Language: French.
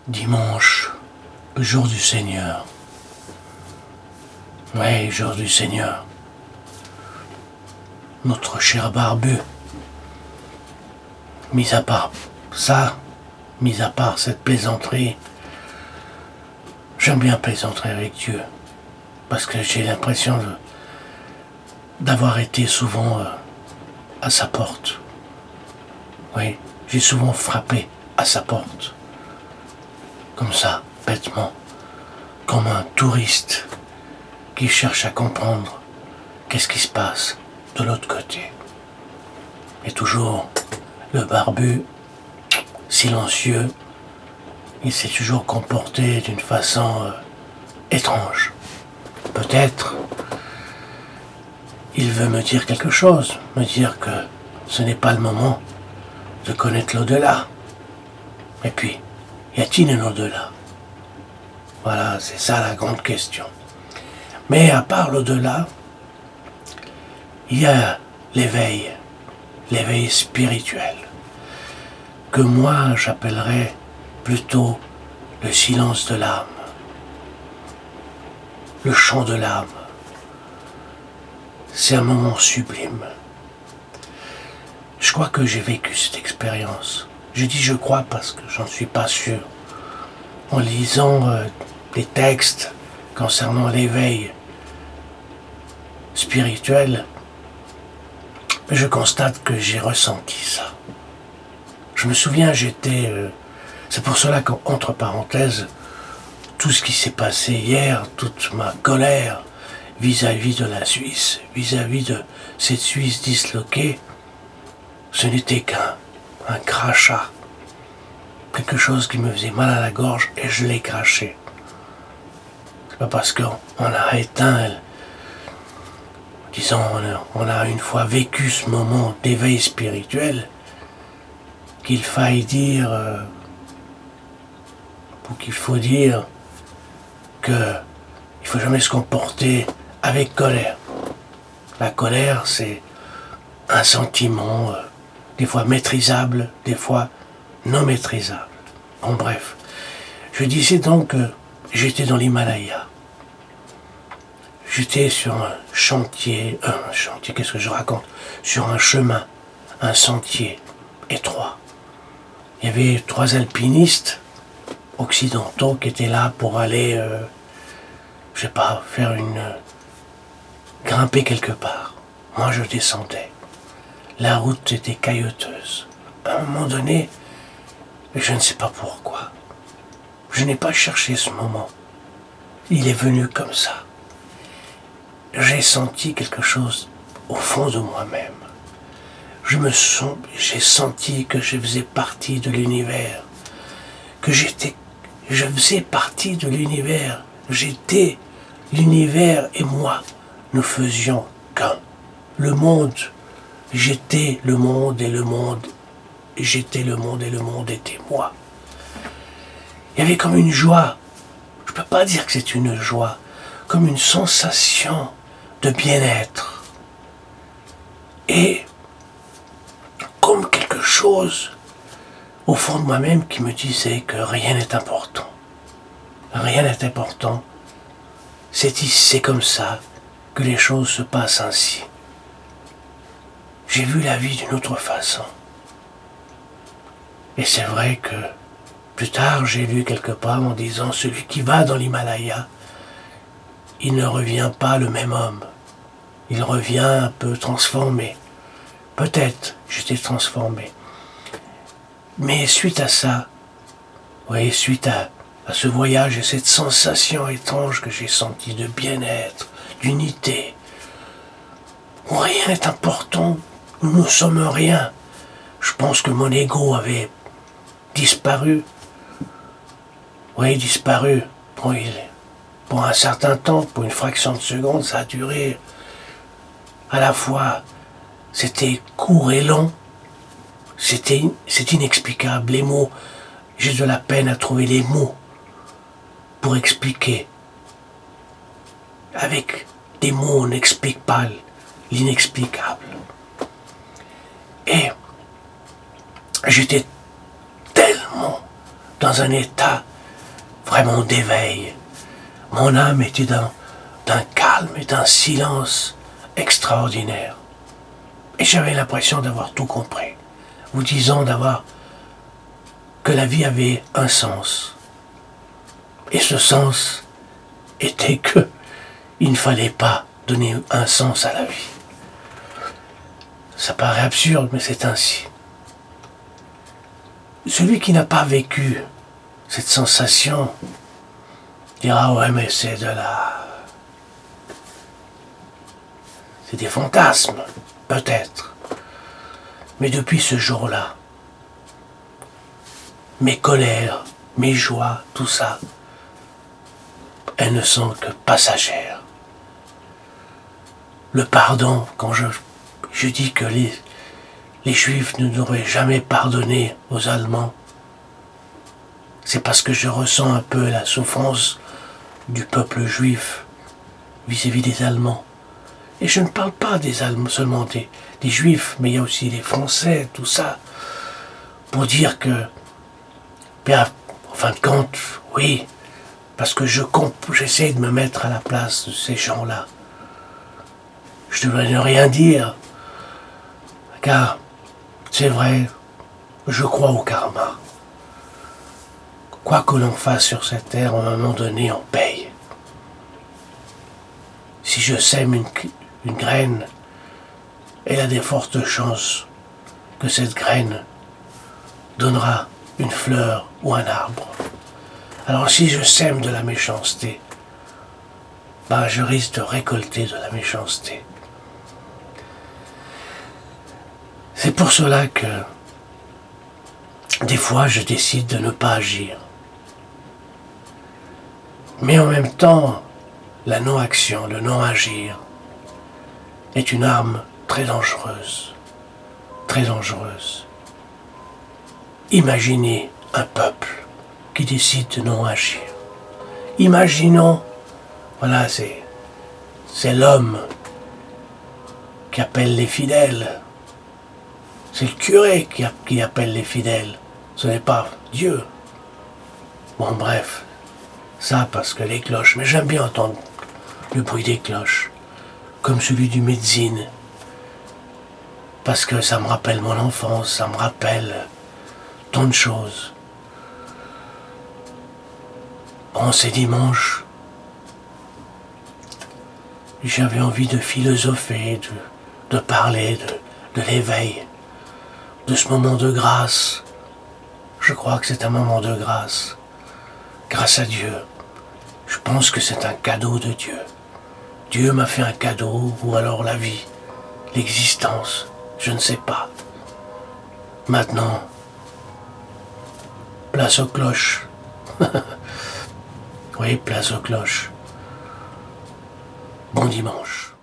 Dimanche, le jour du Seigneur. Oui, jour du Seigneur. Notre cher barbu. Mis à part ça, mis à part cette plaisanterie, j'aime bien plaisanter avec Dieu. Parce que j'ai l'impression d'avoir été souvent à sa porte. Oui, j'ai souvent frappé à sa porte. Comme ça, bêtement, comme un touriste qui cherche à comprendre qu'est-ce qui se passe de l'autre côté. Et toujours le barbu, silencieux, il s'est toujours comporté d'une façon étrange. Peut-être il veut me dire quelque chose, me dire que ce n'est pas le moment de connaître l'au-delà. Et puis, y a-t-il un au-delà? Voilà, c'est ça la grande question. Mais à part l'au-delà, il y a l'éveil spirituel, que moi j'appellerais plutôt le silence de l'âme, le chant de l'âme. C'est un moment sublime. Je crois que j'ai vécu cette expérience. Je dis je crois parce que j'en suis pas sûr. En lisant des textes concernant l'éveil spirituel, je constate que j'ai ressenti ça. Je me souviens, c'est pour cela qu'entre parenthèses, tout ce qui s'est passé hier, toute ma colère vis-à-vis de la Suisse, vis-à-vis de cette Suisse disloquée, ce n'était qu'un crachat. Quelque chose qui me faisait mal à la gorge et je l'ai craché. C'est pas parce qu'on a éteint, disons, on a une fois vécu ce moment d'éveil spirituel qu'il faille dire, ou qu'il faut dire que il faut jamais se comporter avec colère. La colère, c'est un sentiment des fois maîtrisable, des fois non maîtrisable. En bref, je disais donc que j'étais dans l'Himalaya. J'étais sur un chantier, qu'est-ce que je raconte? Sur un chemin, un sentier étroit. Il y avait 3 alpinistes occidentaux qui étaient là pour aller, je sais pas, grimper quelque part. Moi, je descendais. La route était caillouteuse. À un moment donné, je ne sais pas pourquoi. Je n'ai pas cherché ce moment. Il est venu comme ça. J'ai senti quelque chose au fond de moi-même. J'ai senti que je faisais partie de l'univers. Je faisais partie de l'univers. J'étais l'univers et moi. Nous faisions qu'un. Le monde, j'étais le monde et le monde. J'étais le monde et le monde était moi. Il y avait comme une joie. Je ne peux pas dire que c'est une joie. Comme une sensation de bien-être. Et comme quelque chose au fond de moi-même qui me disait que rien n'est important. Rien n'est important. C'est comme ça que les choses se passent ainsi. J'ai vu la vie d'une autre façon. Et c'est vrai que plus tard, j'ai lu quelque part en disant celui qui va dans l'Himalaya, il ne revient pas le même homme. Il revient un peu transformé. Peut-être j'étais transformé. Mais suite à ça, oui, suite à ce voyage et cette sensation étrange que j'ai sentie de bien-être, d'unité, où rien n'est important, nous ne sommes rien. Je pense que mon ego avait disparu. Oui, disparu. Pour un certain temps, pour une fraction de seconde, ça a duré. À la fois, c'était court et long. C'est inexplicable. Les mots, j'ai de la peine à trouver les mots pour expliquer. Avec des mots, on n'explique pas l'inexplicable. Et j'étais tellement dans un état vraiment d'éveil. Mon âme était d'un calme et d'un silence extraordinaire. Et j'avais l'impression d'avoir tout compris, vous disant que la vie avait un sens. Et ce sens était que il ne fallait pas donner un sens à la vie. Ça paraît absurde, mais c'est ainsi. Celui qui n'a pas vécu cette sensation dira ouais mais c'est des fantasmes, peut-être. Mais depuis ce jour-là, mes colères, mes joies, tout ça, elles ne sont que passagères. Le pardon, quand je dis que les Juifs ne devraient jamais pardonner aux Allemands, c'est parce que je ressens un peu la souffrance du peuple juif vis-à-vis des Allemands. Et je ne parle pas des Allemands, seulement des Juifs, mais il y a aussi les Français, tout ça, pour dire que, bien, en fin de compte, oui, parce que j'essaie de me mettre à la place de ces gens-là. Je devrais ne rien dire, car c'est vrai, je crois au karma. Quoi que l'on fasse sur cette terre, à un moment donné, on paye. Si je sème une graine, elle a des fortes chances que cette graine donnera une fleur ou un arbre. Alors si je sème de la méchanceté, ben je risque de récolter de la méchanceté. C'est pour cela que des fois je décide de ne pas agir. Mais en même temps, la non-action, le non-agir, est une arme très dangereuse. Très dangereuse. Imaginez un peuple qui décide de non-agir. Imaginons, voilà, c'est l'homme qui appelle les fidèles. C'est le curé qui appelle les fidèles. Ce n'est pas Dieu. Bon, bref. Ça, parce que les cloches, mais j'aime bien entendre le bruit des cloches, comme celui du médecine, parce que ça me rappelle mon enfance, ça me rappelle tant de choses. Bon, c'est dimanche, j'avais envie de philosopher, de parler de l'éveil, de ce moment de grâce. Je crois que c'est un moment de grâce. Grâce à Dieu. Je pense que c'est un cadeau de Dieu. Dieu m'a fait un cadeau, ou alors la vie, l'existence, je ne sais pas. Maintenant, place aux cloches. Oui, place aux cloches. Bon dimanche.